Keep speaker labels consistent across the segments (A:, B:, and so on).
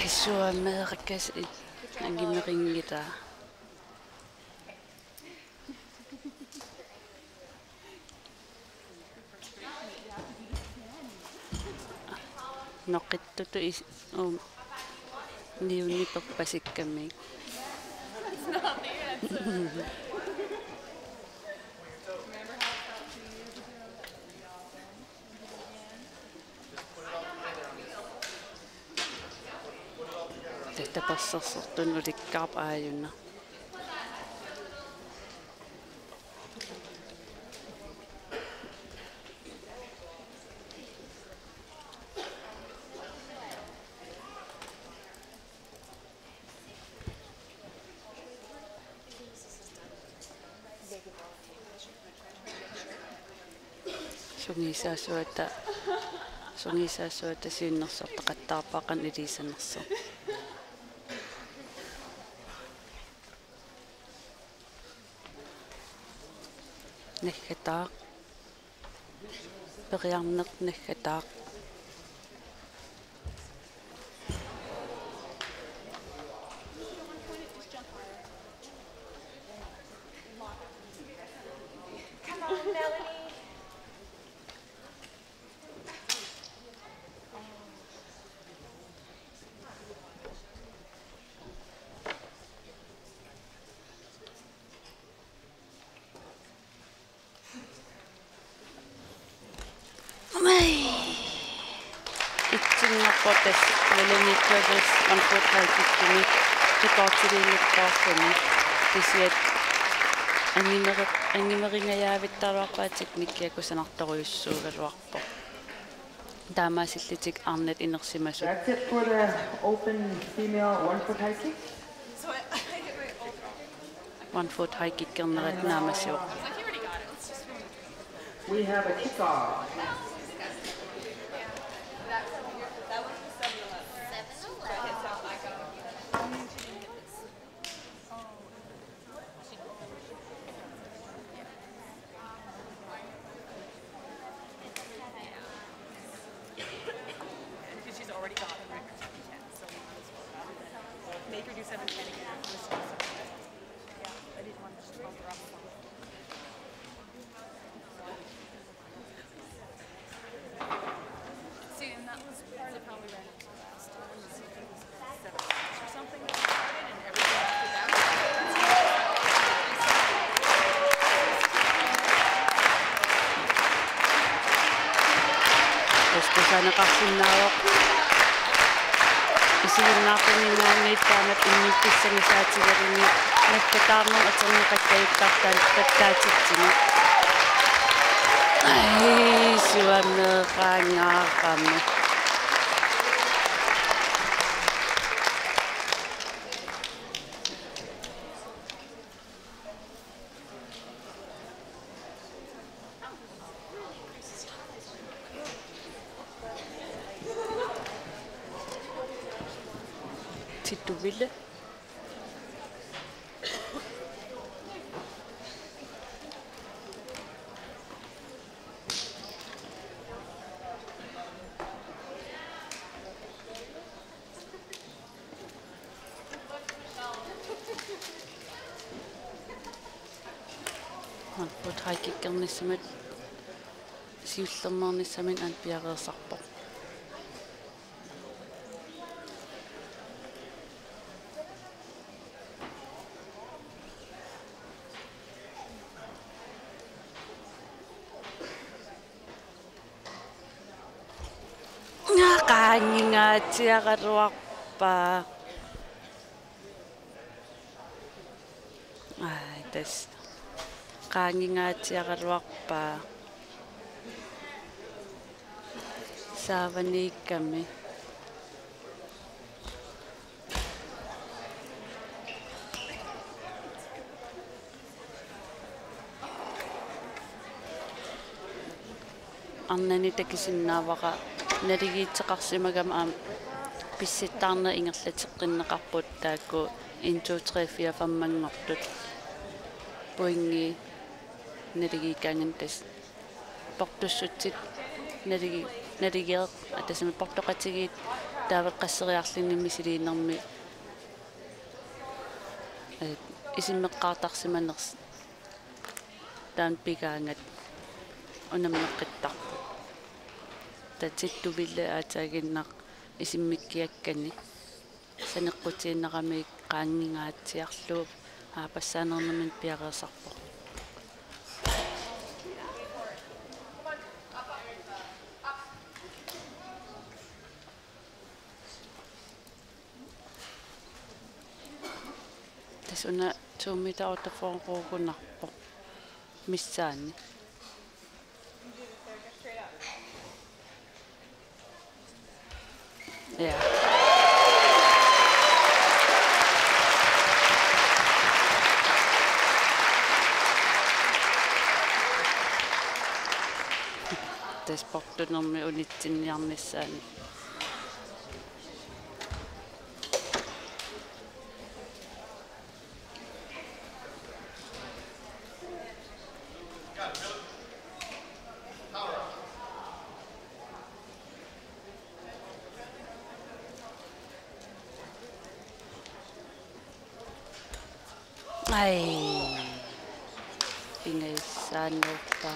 A: Suameeqakkas angimeringita noqittutu niunniperpasikkamik taparsersertun ulikkaarp aajunna sungisaasuata siinnersortaqattaarpaaqan iliisanerso naggataa periarneq naggataa itsinngappotas nalaniikkuagas anfuuthaatikkumi riqaartiliilluqqaarluni tisiat angimeringayaavittarluarpaatik mikkiakusanartoruyussuugaluarpo taamaasilltik arnat inersimasut.
B: That's it for the open female 1-foot high kick.
A: 1-foot high kick kernerat naamasuuq.
B: We have a kickoff.
C: Make her do 7-10 again. Yeah, I didn't want to just bump her up. See, and that was part of how we ran into last year. It was 7 or something that started, and everything after that.
A: Sana isiinnaaquninaanniit taanat innippissamisaatigarini nakkataarnum aterniqakkayuttartaan tattaatittini ai suameeqaangaaqamma Ville. Han fått haikikkernissamut siullernernissamin an piareersarpo. Qaangingaatiaqaruarpa ai tas qaangingaatiaqaruarpa saavaniikkami arnani takisinnaavaqa naligiitteqarsimagama pissittaarna ingerlateqqinneqarput taakku 1 2 3 4 5 puingi naligiikaangan tas portussutsit naligier atasimi portoqatigiit таавеққассериарлинними силиинерми исиммеққартарсиманерс таан пигаангат унаммеққиттарпу татиттувилла аатаагиннақ исиммиккиаккани санеққутииннерамик qaangingaatiarluup аапассаанернамин пиареерсарпо тасуна 2 meter utafoonquugunarpo missaani ja sportunermi unitsinniarnissaani ai pingaissaannerpa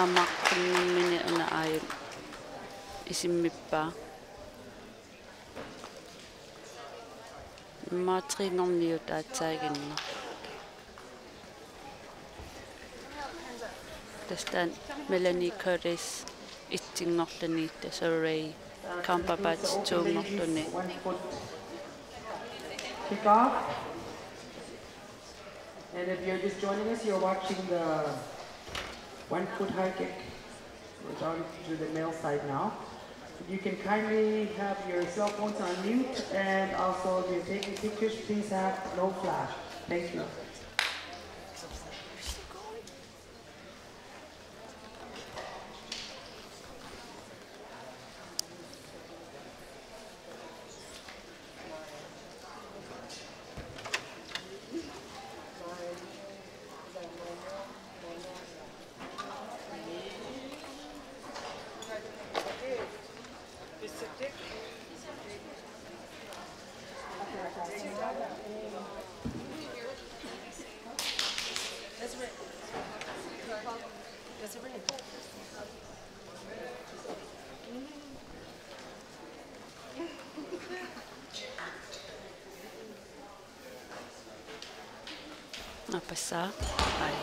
A: амаққиннэрмини уна ааю исиммиппаа матринерниут аатсаагинна тастан Melanie Curtis итсингорлани тасарей кампабат тууморлуни
B: Kick off. And if you're just joining us, you're watching the 1 foot high kick. We're down to the male side now. You can kindly have your cell phones on mute, and also if you're taking pictures, please have no flash. Thank you.
A: Napasa. Ay.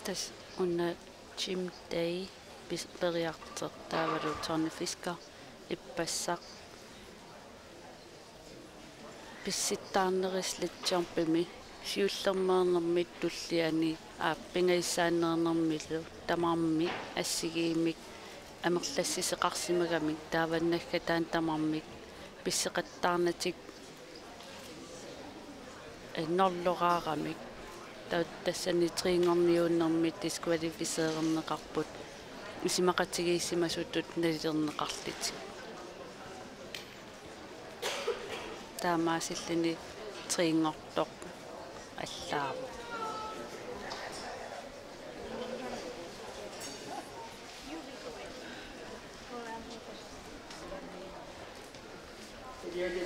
A: Tas unna gym day bis beriarter taavalu tornifiska ippassaq pissittaarnerislatsiarpimi siullermeernermit tulliani aapingaissaannernermilu tamarmi assigiimik amerlassiseqarsimagamik taavannaggataan tamarmik pisseqattaarnatik norloraaramik tassani triingorniuunnermit disqualificeererneqarput isimaqatigiissimasutut nalirneqarlit таамаасиллини триингортоқ аллаава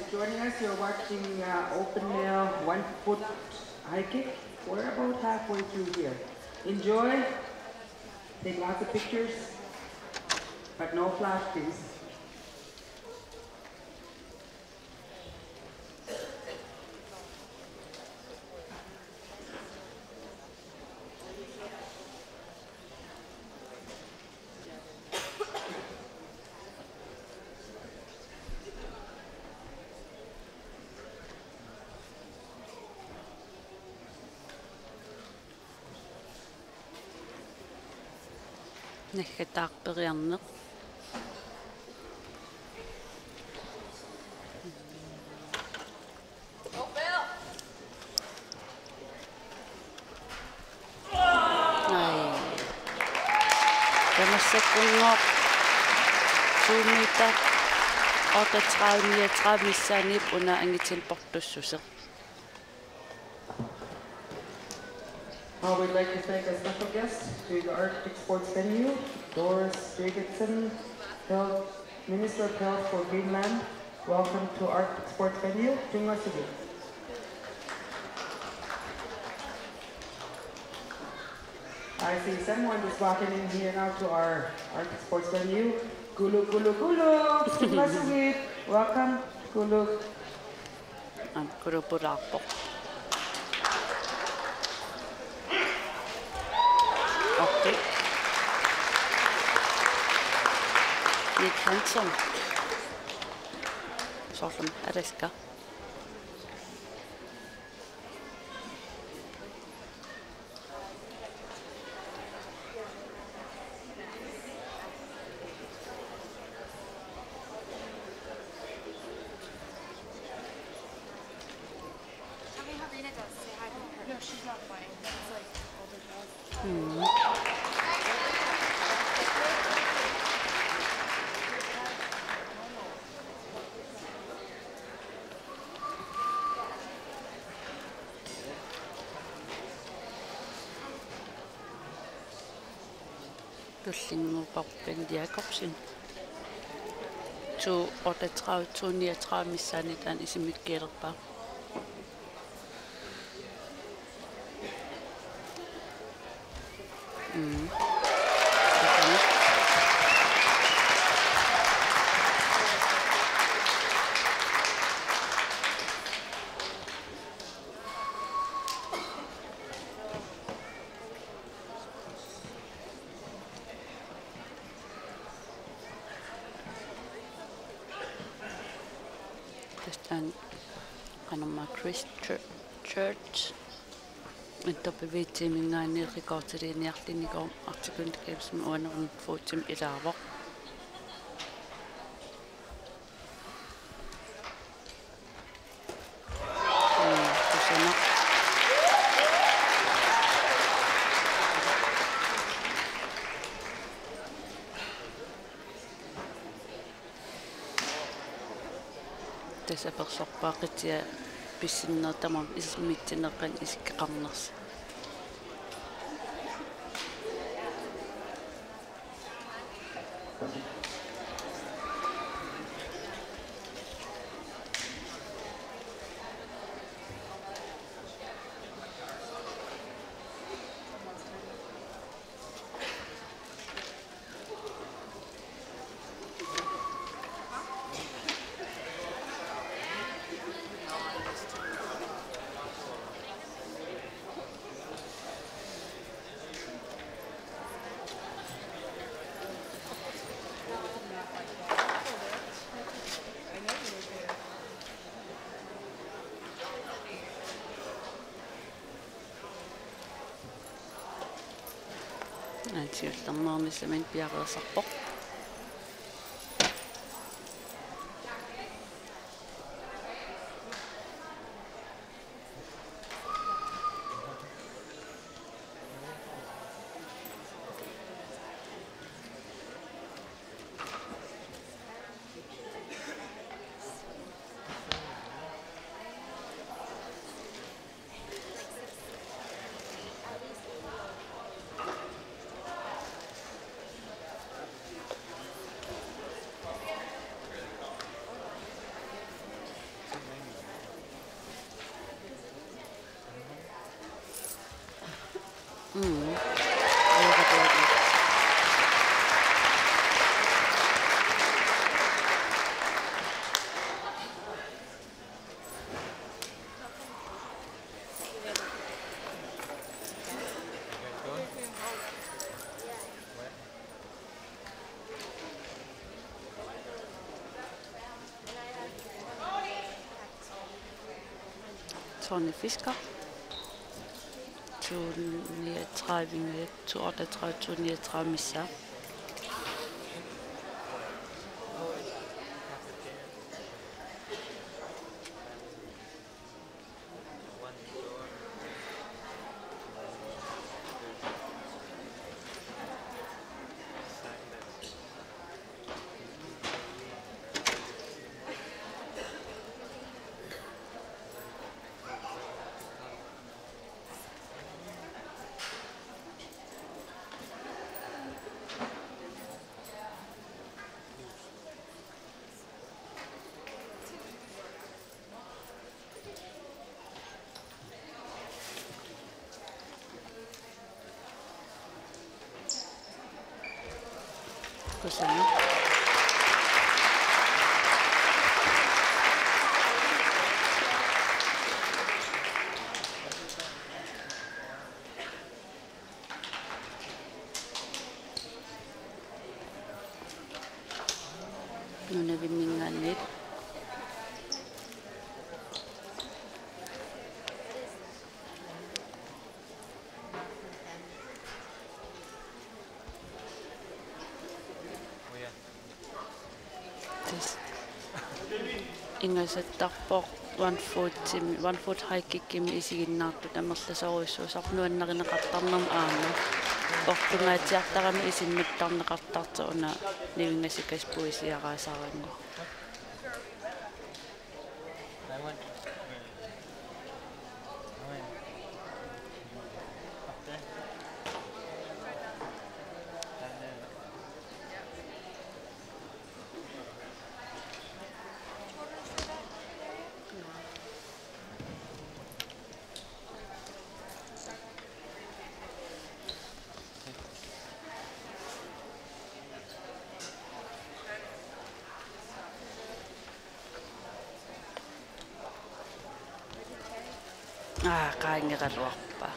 B: just joining us, you're watching Open Nail 1 foot high kick. We're about halfway through here. Enjoy, take lots of pictures, but no flash, please.
A: Nähketaaqperiarneq ai tamassakunngooq suumita ortatrauniatra missaaniip una angitilportussuseq.
B: We'd like to thank a special guest to the Arctic Sports venue, Doris Davidson, Minister of Health for Greenland. Welcome to Arctic Sports venue. Tungasigi. I see someone is walking in here now to our Arctic Sports venue. Gulu, gulu, gulu. Tungasigi. Welcome, gulu.
A: Kurupuraapo. Okay. Nick Hanson. Sorry, Ariska.
C: Tell me how Rena does. Say hi to her. No, she's not playing. It's like older girls.
A: Tullinguuparpin Jacobsen. 238 missaanitaan isimikkiilerpaa. Tästä kanama Christchurch. Että pevittimingaan nilrikootiriin jahtiniko artikuntikevsum uanerun fuutim ilaavo. Tusena. Tässä persorpaaqittia pissinnertamam ismittineqqan isikkeqarnersa. Siirtämään men piarasappo. Airaport. Tony Fisker. 239, 238, 239 missa. Kusana. Nuna biminganit. Ingasattarpoq 1 foot high kick kimi isiginnaartu tamerlasoruissuusarnuannarineqartarnam aama ortungaatiartarami isimmittarneqartartu una nivingasikas puisiaraasaarangu qaingeqaluarpa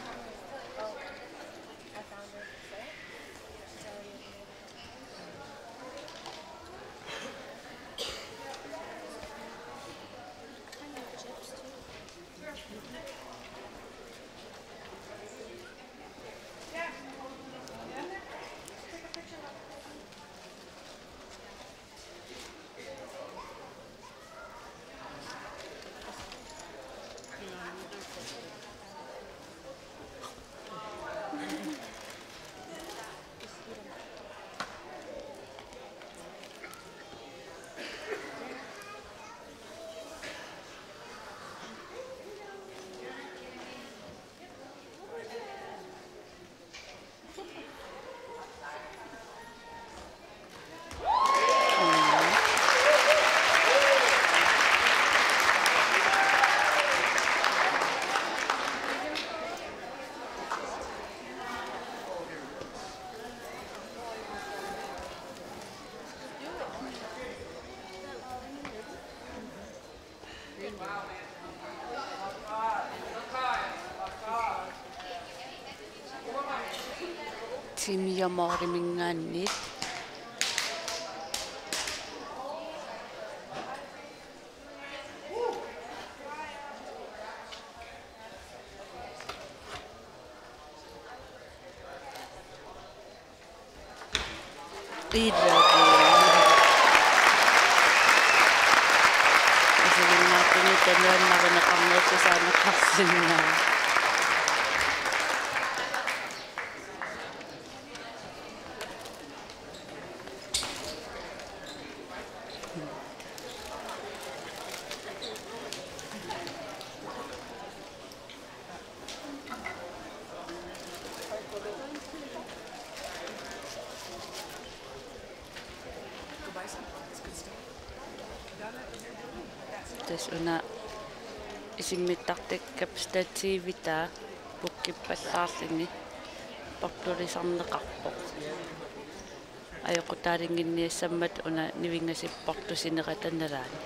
A: timiamorimingaannit isiginnaartuni tanuannarineqarnertusaanaqarsinna tas una isimmittartik kapstatiivita pukkippallаарlini portulisarneqarpoq ayoqutaalinginniassammat una nivingasipportusineqatanalaani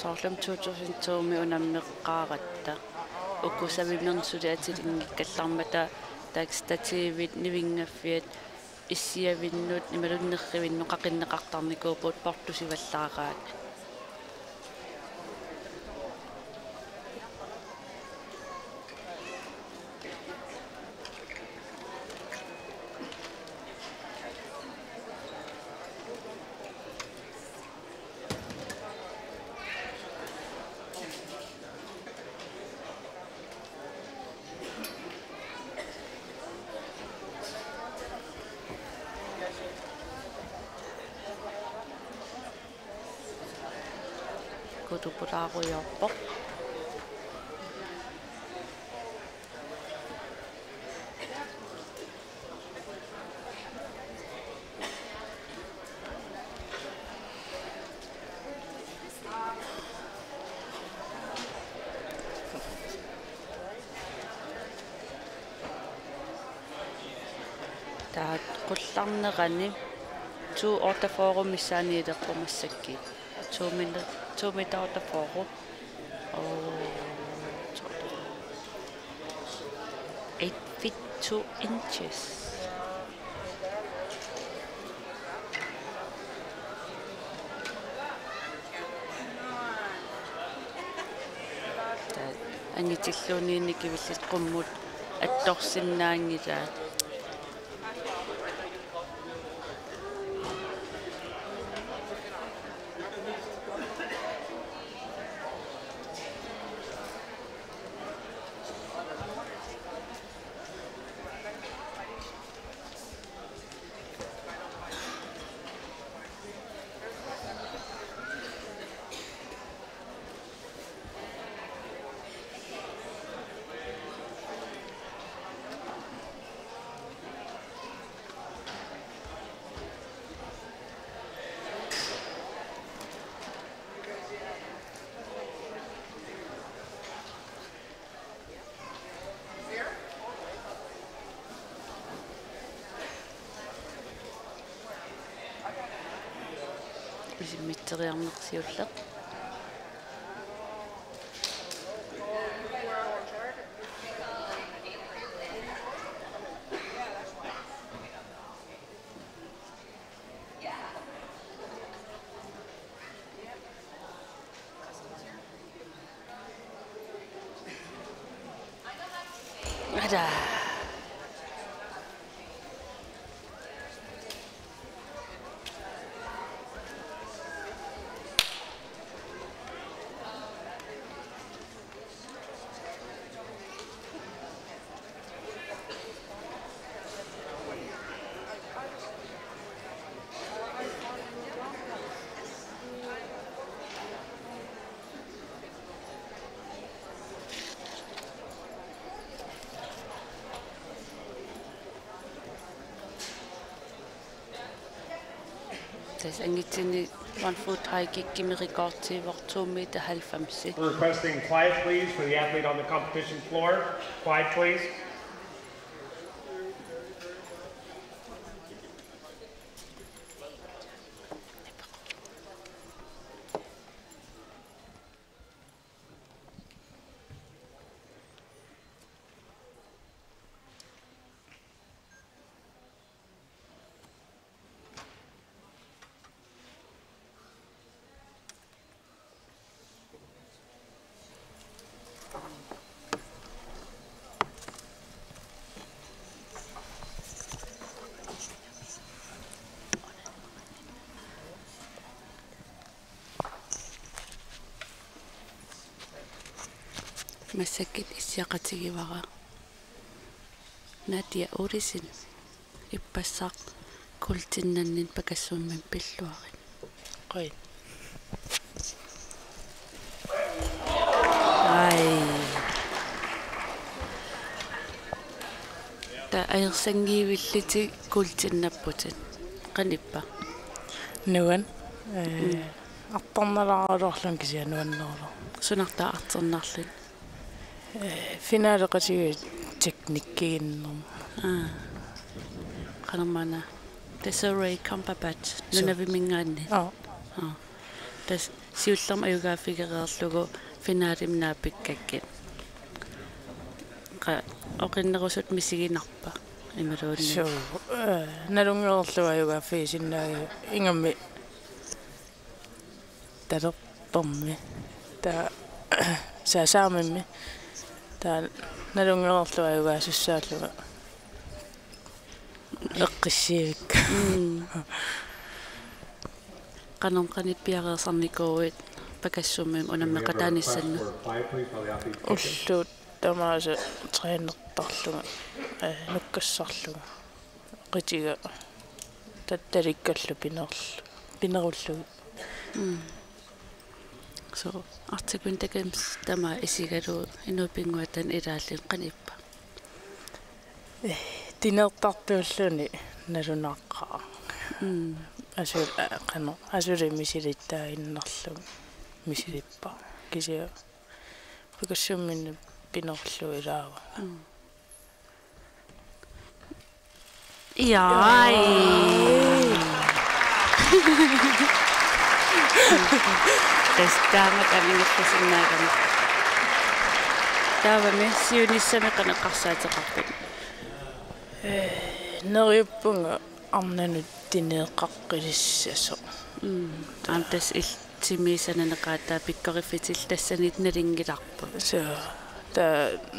A: soorlam 2002 unammeqqaaratta ukkusavimernssuli atilinngikkallarmata taakstatiivit nivingaffiat issiavinnut nimalunnerrivinnu qaqinneqartarnikuupuut portusivallaaraat kutupulaaruyorpoq taat qullarnerani 284 missaaniileqqumassakki 2 meter 84 8 feet 2 inches angitilluuniinni kivillit qummut attorsinnaangilaa isimmitteriarnersiulleq ada angitsini 1 foot high kick kimeriqaartiivoq 2 meter 90.
D: We're requesting quiet, please, for the athlete on the competition floor. Quiet, please.
A: Masakit issiaqatigivara Nadia Urisin ippassaq kultinnannin pakassuumman pilluarin qoin ai ta ayersangiivilliti kultinnapputin qanippa
E: nuan aqtarnalaarluarlun kisianuannerlu
A: sunartaa arternarlin
E: finaaleqatigut teknikken.
A: Kanamana. Desiree Cumberbatch. Nunavi mingaani. Tas siullam ayugaa figureerlugu finaalim naapikkakkin. Qa oqinnerusut misiginarpa imaluunni.
E: So nalungerlu ayugaa fiisinnaagi ingammi talertormi ta saasaamimmi ta nalungerlu ayugaa sussaalluga eqqissiivik
A: Qanom qanit piareersarnikuuit pakassumim unammeqataanissannu.
E: уллуут тамааса тренертарлуга нуккассарлуга qitiga tattalikkallu pinerullu
A: So artikun takems tama isigalu inupinguatan ilaallin qanippa.
E: tinertartuulluni nalunaqqaa asul qano asuli misilittaa innerlu misilippa kisia pakassummin pinerullu ilaawa
A: Jai. Testaamat aningittasinaagam. Taavami siunissami qanaqarsaateqarput.
E: neriuppunga arnanut tineeqqaqqilissasо
A: Antas iltimiisaneneqaataa pikkorifitil tassanit nalingilarput.
E: so ta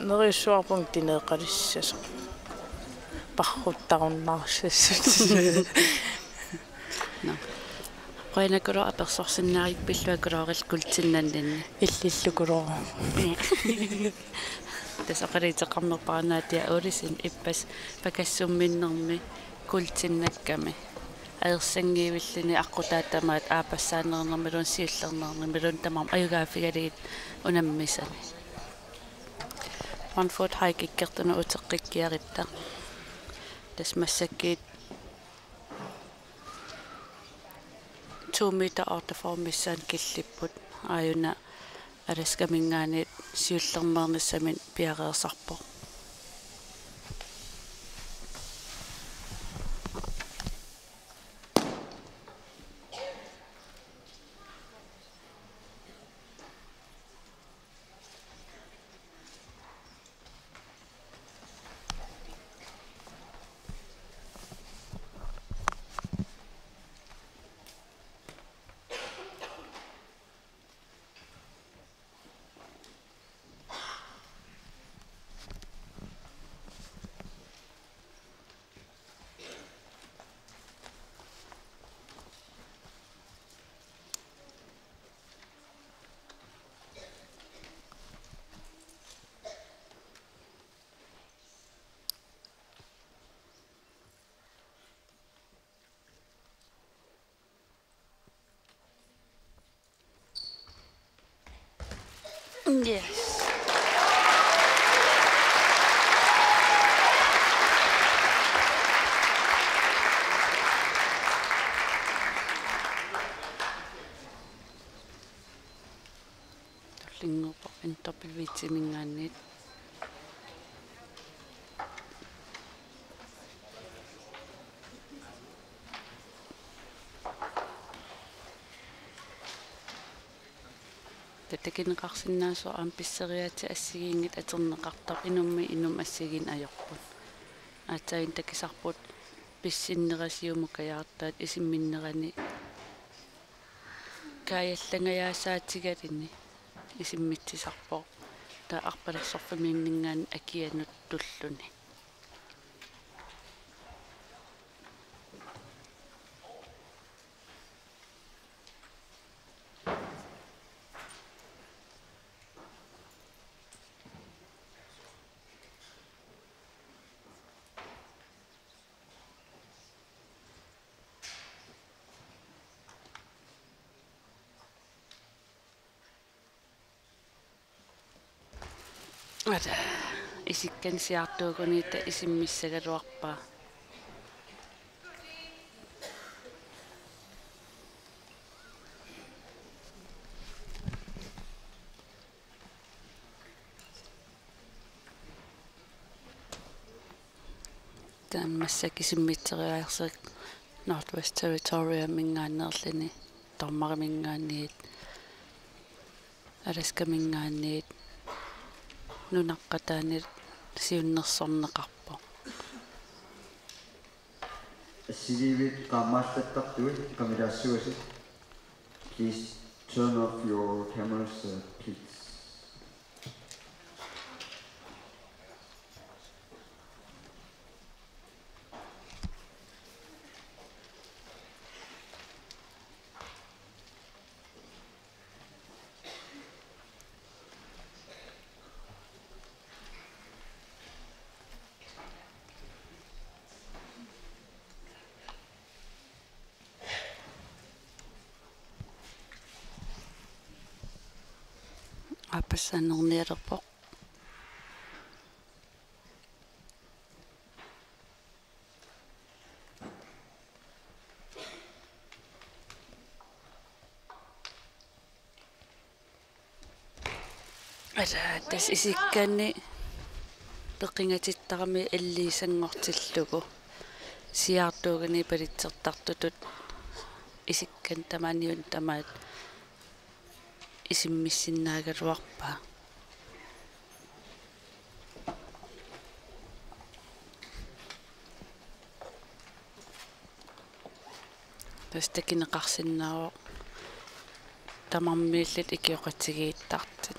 E: neriussuarpung tineeqqalissaso parruttarunnaarsassut
A: No. Qoinakuro apersorsinnarik pilluakulooril kultinnanninni.
E: illillukuloo
A: Tasaqaliiteqarnerparanaatia ulisin ippas pakassumminnermi kultinnakkami. Aersangiivillini aqqutaatamaat aapassaanernermiluun siullernernermiluun tamam ayugaafigalit unammisani. 1 foot high kikkertuna uteqqikkiaritta. Tas massakkiit 2 meter ortaformissaan killipput aajuna alaskamingaanit siullernernissamin piareersarpo. Yes. Lingopo entopivitsimingannit. Tattakineqarsinnaasu ampisseriati assigiingit aterneqartar inum assigin ajorput. Aatsain takisarput pissinnerasiumukajaartaat isimminnerani kaayallangajaasaatigalini isimmitsisarpo ta arpalersorfamiinningaan akianut tulluni. Ada isikkan siartuugunita isimmissagaluarpaa. таамассак исиммитсериаерсак Northwest Territoria мингааннерлини тормари мингаанниит Alaska мингаанниит нунаққатаанит сиуннерсорнеқарпо
F: Силивит qamaallattарtuи qamilaassugasi. Please turn off your cameras, please.
A: апассанерниалерпо тас исиккаанни пеқингатиттарами аллиисангортиллугу сиартуугани палитсертартутут исиккан тамааниун тамаат исиммиссиннаагалуарпаа тастакинеқарсиннаавоо тамармииллит икиоқатигииттартит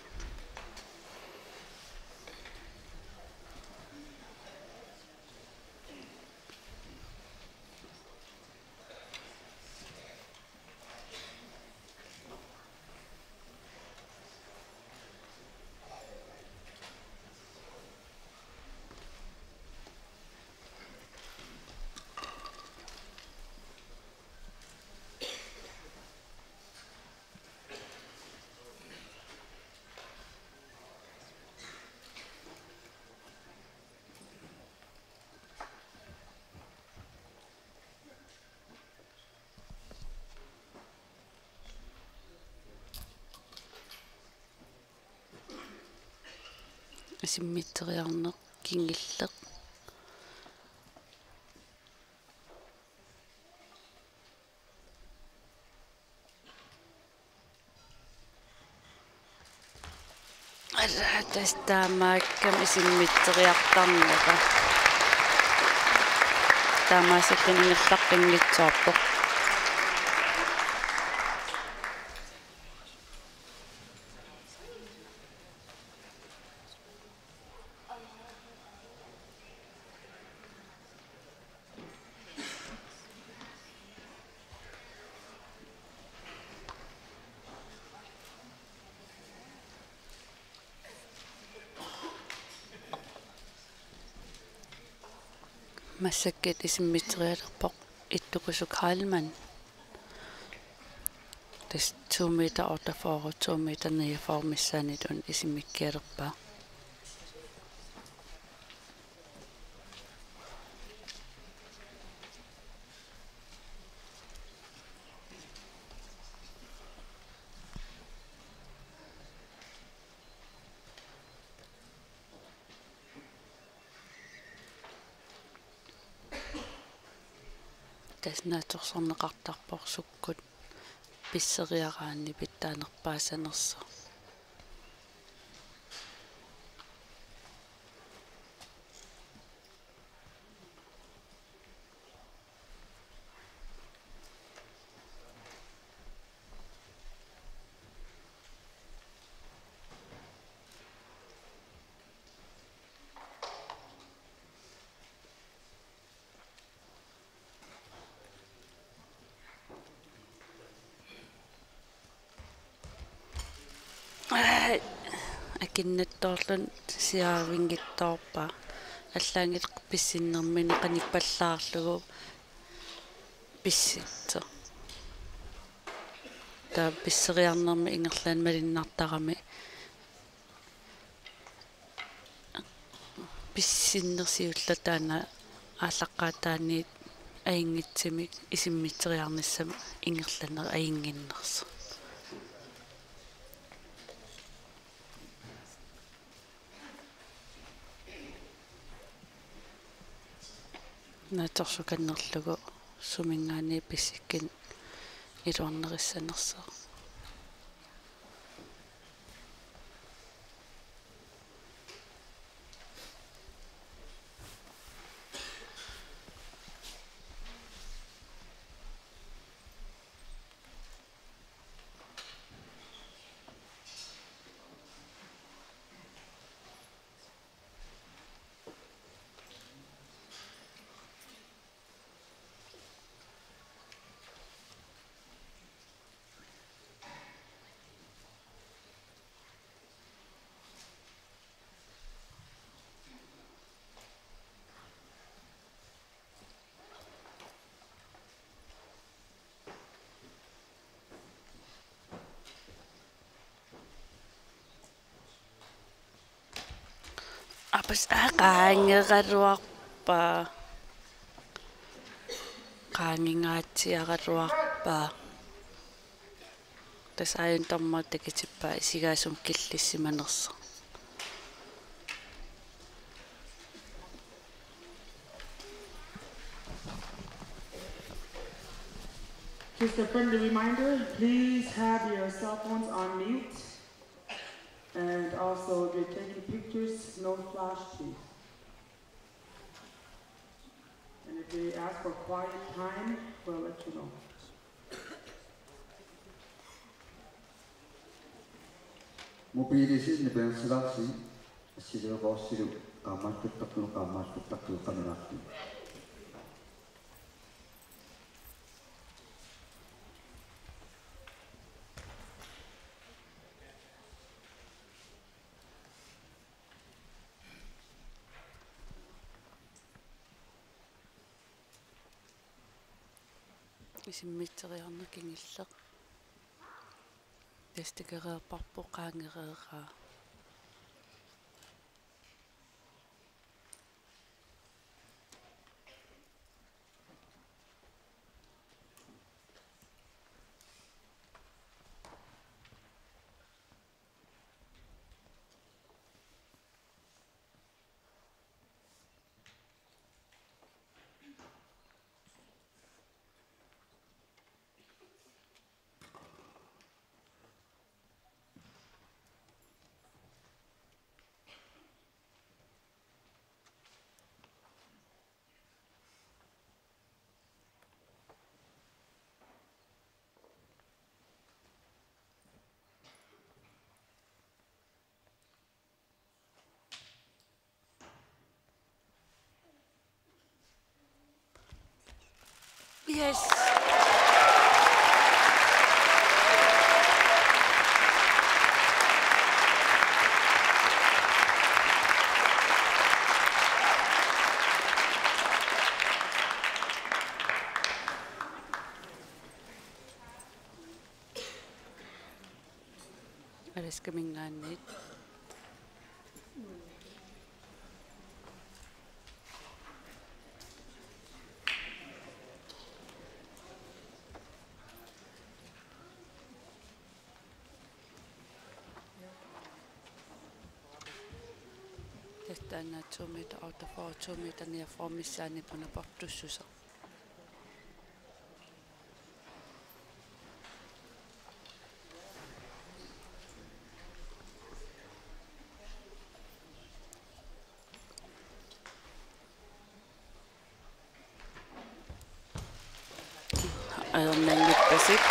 A: исиммитсериарнеқ кингиллеқ тастаамааккам исиммитсериартарнера таамаасаккан ингерлаққингитсуарпо массаккит исиммитсериалерпоқ иттукусук хаалман тас 2 meter отафоору 2 meter неяфоор миссаанитун исиммиккиалерпаа таснааторсорнеқартарпор суккут писсериараанни питтаанерпаасанерсо акиннаттоорлун сиаавингитторпа аллаангит писсиннэрмини каниппаллаарлугу писситсо та писсериарнэрми ингерлаан малиннартарами писсиннерсиуллатаана ааллаққаатааниит аингитсимик исиммитсериарниссама ингерланер аингиннерсо naatorsukannerlugu sumingaani pissikkin iluarnerissanersa apas qaangeraruarpa qaangingaatiararuarpa tasayun tamma takitippa isigaasum killissimanersa
B: Just a friendly reminder, please have your cell phones on mute. And also, if you're taking pictures, no flash, please. And if they ask for quiet time, we'll let you know.
F: Mobilisin ni pensilasi, sila bosiru kamar kita kamerati.
A: Isimmitteriarnakingilleq tastikereerparpo qaangereeraa Yes. Aliskamingaanniit Testana 2 meter out of 2 meter near formissaani punapartussusa nangipasik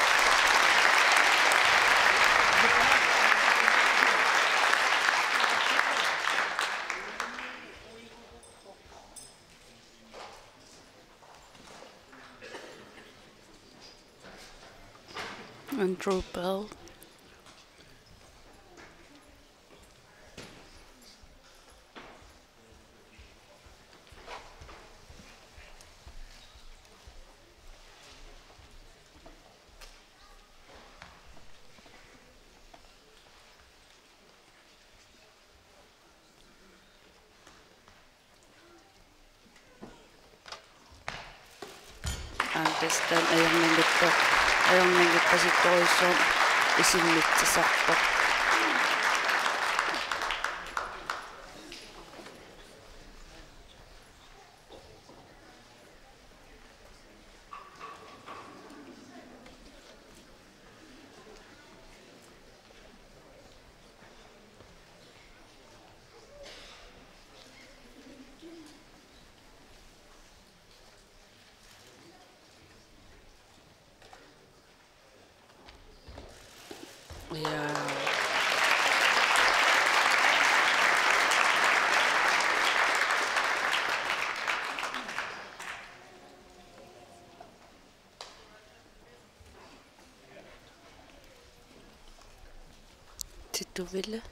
A: Andrew Bell Testan ayang nanggipasitoisun isimitsisarpoq Ja. Titu Ville.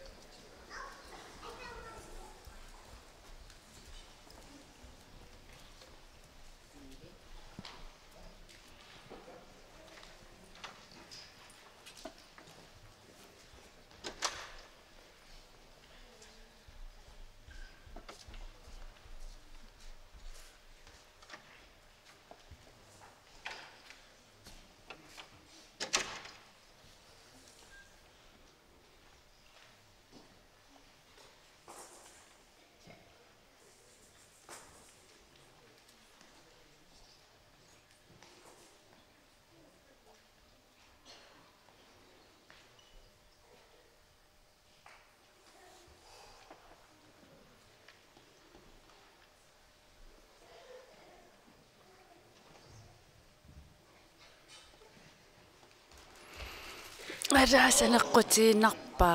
A: Arasana qotinarpa.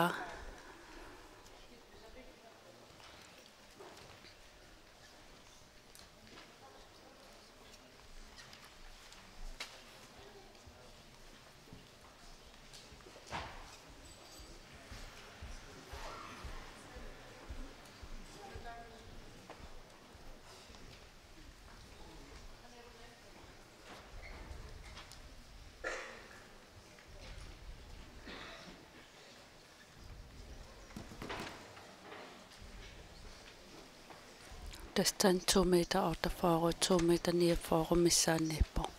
A: Dastan 2 meter 48, 2 meter 49 missaanniippo.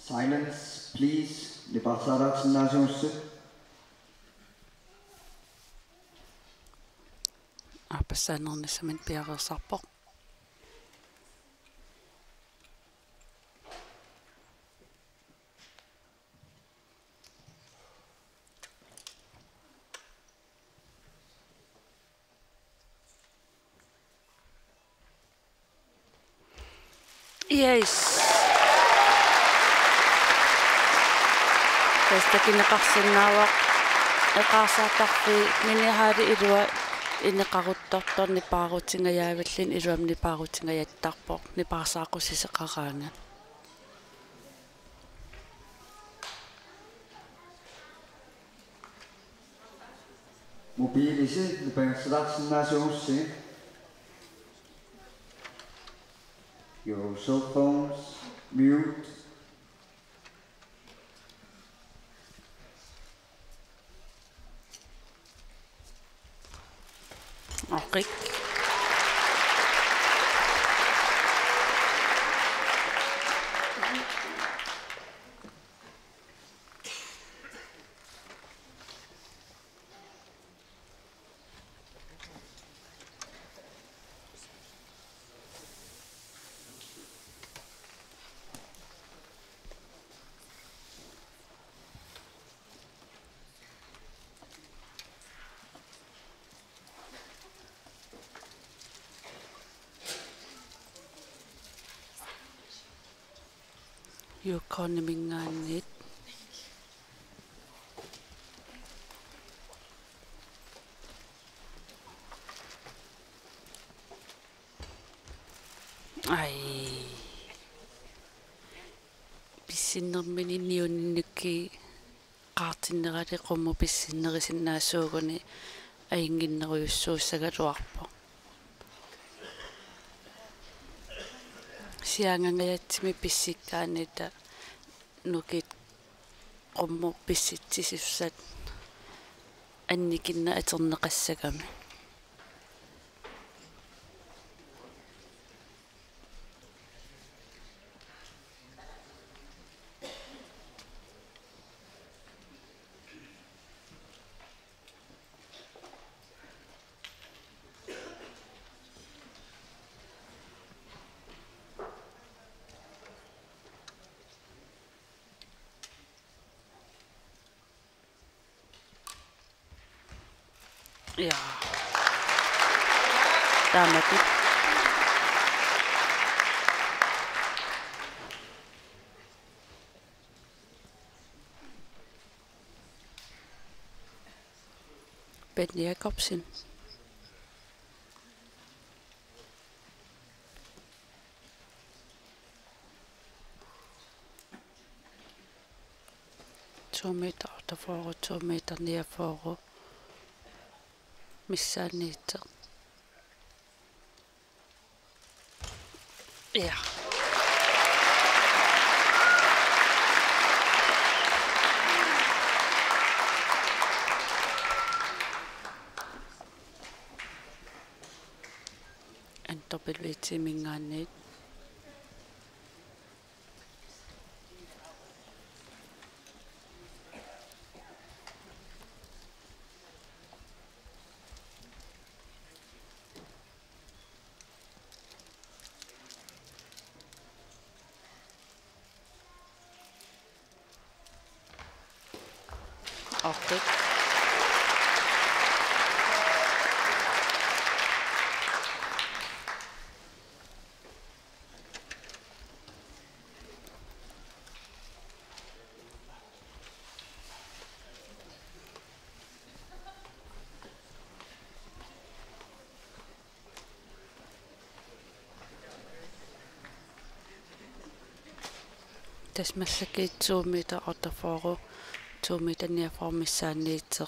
F: Silence, please. Ne passaraksinnaasuussu.
A: Apassanernissamin piarersarpo. Yes. Tästäkin neqarsinnaavaq eqaarsaattarfi minihaali ilua inneqaruttortor nipaarutingajaaviallin iluam nipaarutingajattarpoq nipaarsaaqqusiseqaraanga.
F: Mobiilisi ne passaraksinnaasuussi. Your cell phones mute.
A: Oqik. Yukonnimingaannit ai pissinnermini niunnikki qaartinnerali qummu pissinnerisinnaassuguni ainginneruyussuussagaluarpo siangangayatsimi pissikkaanita nukit qummu pissitsisussat annikinna aterneqassagami Ja. Tämäkin. Benny Jacobsen. Meter utanför, 2 meter nerför. Missar lite. Ja. En doppelvitamingannet. Okay. Täsmälläkin 2 meter utanför, 2 meter nerför missaan lite.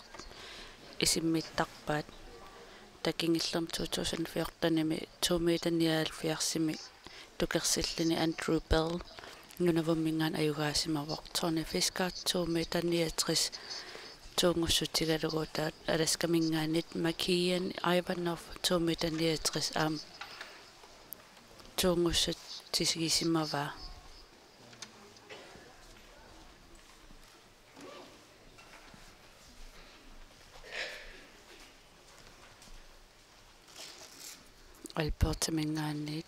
A: Isimmittaqpaat takingillum 2014 2 meter nialfiarsimi tukersillini Andrew Bell nunavummingaan ajugaasimawoq Tony Fisker 2 meter 69 tuungussutigaluguutaat alaskamingaanit Makian Ivanov 2 meter 69 tuungussut tisigisimavaa Alberta mingaanit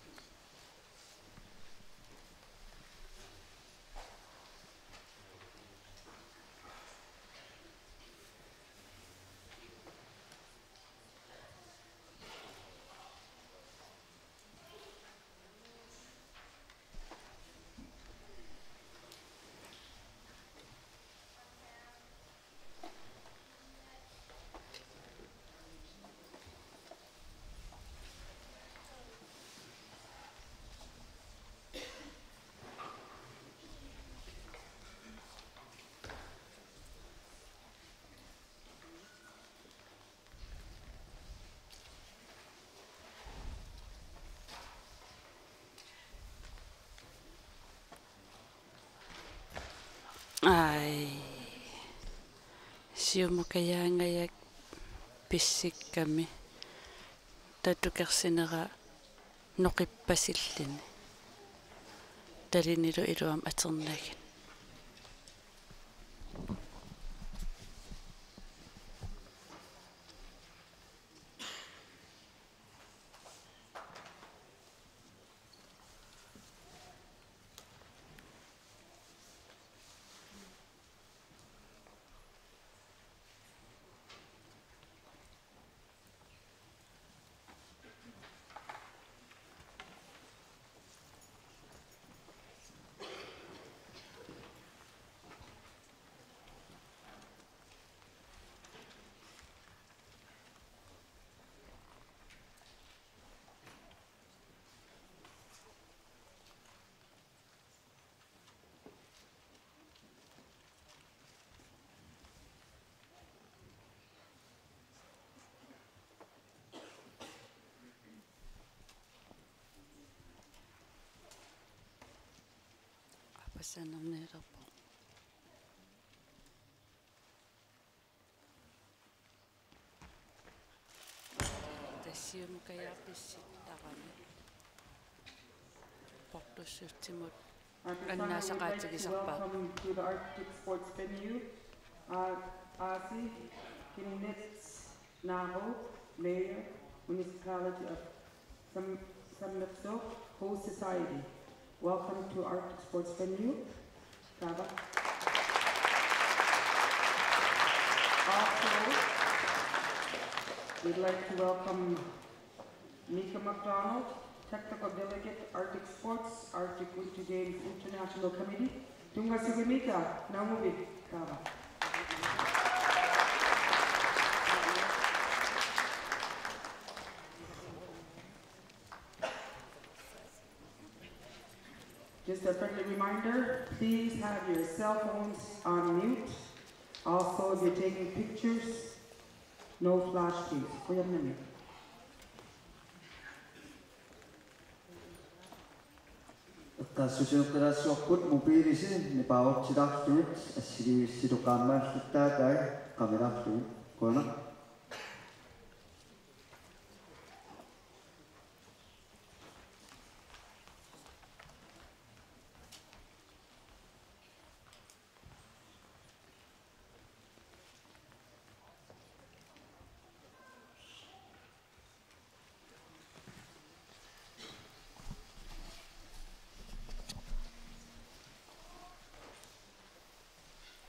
A: ai siumukayaangayak pissikkami tatukersinera noqippasillini talinilu iluam aternagin Pasanamnerapa tassiumukayaappissittaqami portussutsimut annaasaqaatigisarpaa
B: Welcome to the Arctic Sports Venue. Asi, Kinitz, Naho, Mayor, Municipality of Samnapso, Host Society. Welcome to Arctic Sports Venue. Kaba. Also, We'd like to welcome Mika McDonald, Technical Delegate, Arctic Sports, Arctic Winter Games International Committee. Tunga sige Mika, namubi kaba. Just a friendly reminder, please have your cell phones on mute. Also, if you're taking pictures, no flash please. Wait a minute.
F: Susunqiraassuarput mobiilisi nipaortilarlumit assilivissiluqaammaallutaakai qamilarlumit kuana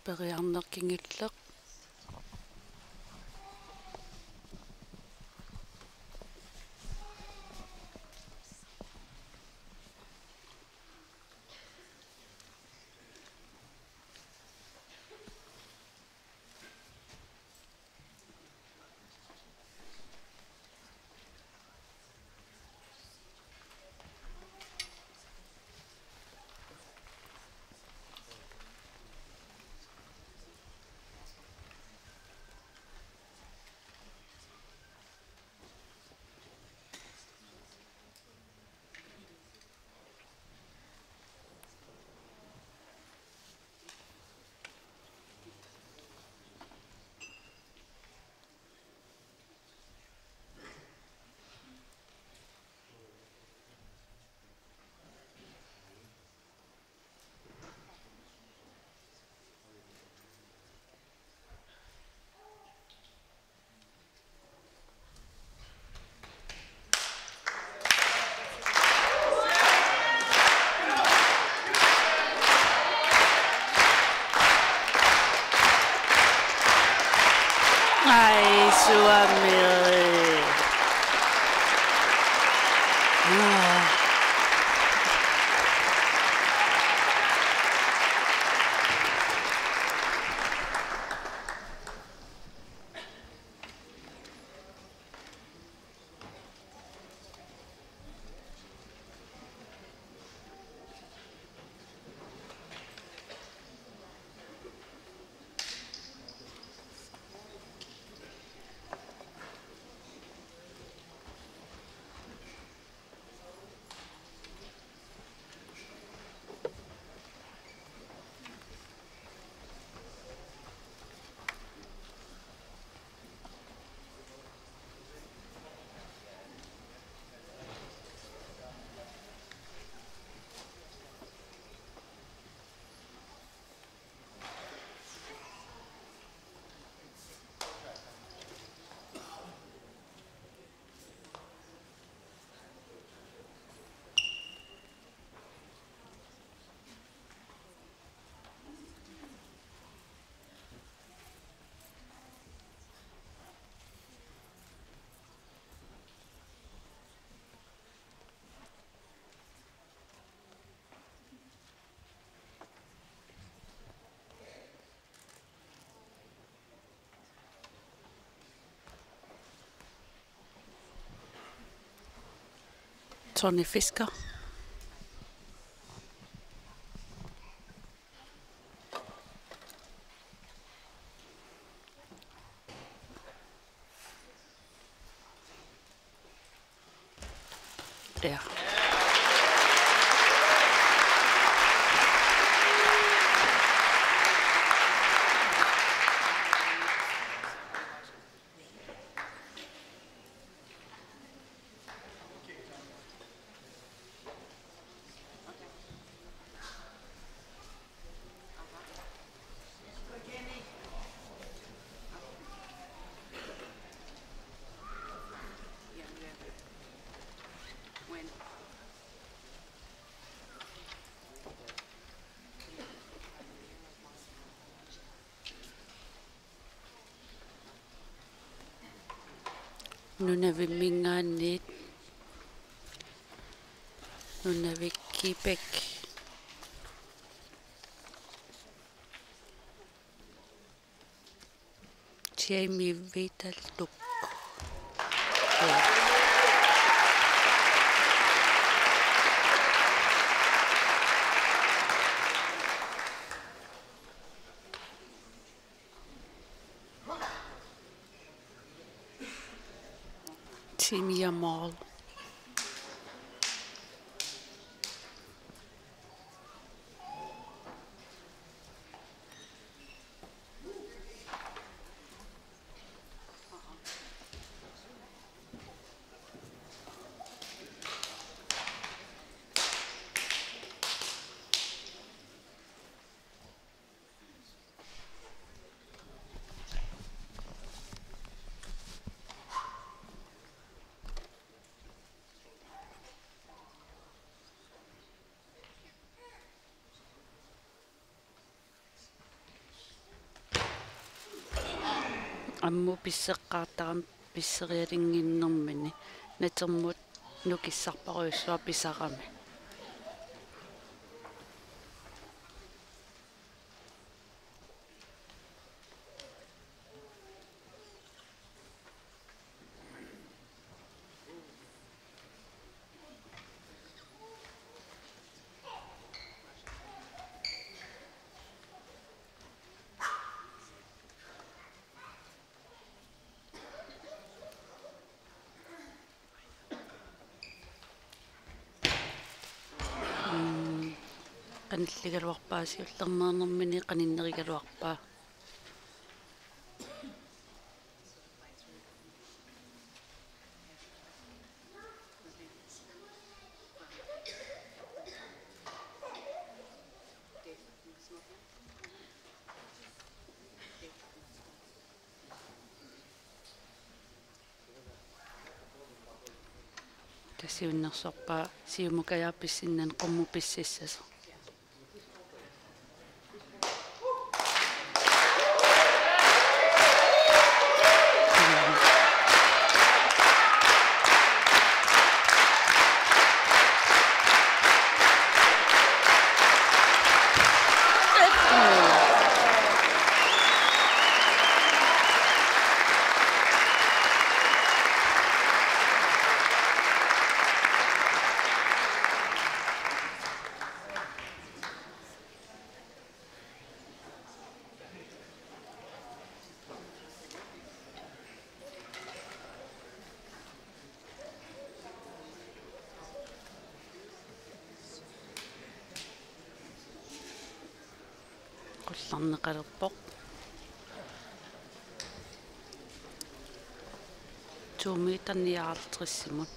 A: Periarnerkingilleq ai suamiri. Tony Fisker. Ja.
G: When
A: Nunavi Minganit, Nunavi Kipek, Jamie Vital Tuk. Timia Mall. Ammu pisseqqaartaram pisserialinginnermini natermut nukissarparuissua pisarami. Qanilligaluarpaasiullernernermini qaninnerigaluarpaa. Tasiunnersorpaa siumukajaappissinnan qummupissiссасо. Qullarneqalerpoq tuumiitarniaartrissimun.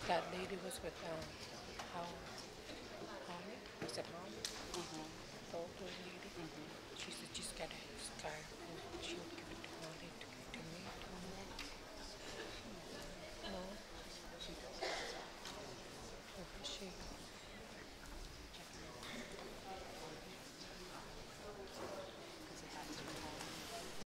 G: That lady was with Holly. Was it Holly? The older lady. She said she's got a scar.